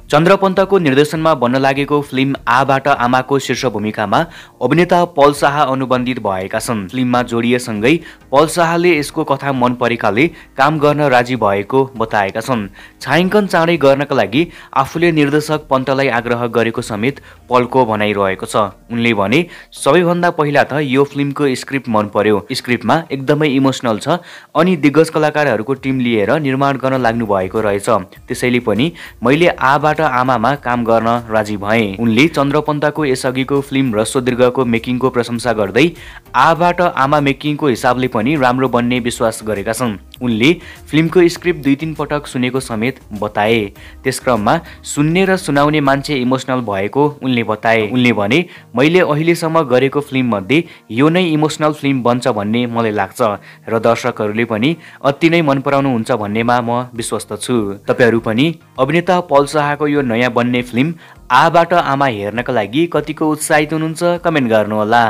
चन्द्रपन्तको निर्देशनमा बन्न लागेको फिल्म आबाट आमाको शीर्ष भूमिकामा अभिनेता पल शाह अनुबन्धित भएका छन्। फिल्ममा जोडिएसँगै पल शाहले यसको कथा मन परेकाले काम गर्न राजी भएको बताएका छन्। छायाङ्कन चाँडै गर्नका लागि आफूले निर्देशक पन्तलाई आग्रह गरेको समेत पलको भनाइरहेको छ। उनले भने, सबैभन्दा पहिला त यो फिल्मको स्क्रिप्ट मन पर्यो। स्क्रिप्टमा एकदमै इमोसनल छ अनि दिग्गज कलाकारहरूको टिम लिएर निर्माण गर्न लाग्नु भएको रहेछ। त्यसैले पनि मैले आबाट आमामा काम गर्न राजी भएँ। उनले चन्द्रपन्तको यसअघिको फिल्म ह्रस्व दीर्घको मेकिङको प्रशंसा गर्दै आबाट आमा मेकिङको हिसाबले पनि राम्रो बन्ने विश्वास गरेका छन्। उनले फिल्मको स्क्रिप्ट 2-3 पटक सुनेको समेत बताए। त्यसक्रममा सुन्ने र सुनाउने मान्छे इमोसनल भएको उनले बताए। उनले भने, मैले अहिलेसम्म गरेको फिल्म मध्ये यो नै इमोसनल फिल्म बन्छ भन्ने मलाई लाग्छ र दर्शकहरूले पनि अति नै मन पराउनु हुन्छ भन्नेमा म विश्वस्त छु। तपाईहरू पनि अभिनेता पल शाहको यो नयाँ बन्ने फिल्म आबाट आमा हेर्नका लागि कतिको उत्साहित हुनुहुन्छ कमेन्ट गर्नुहोला।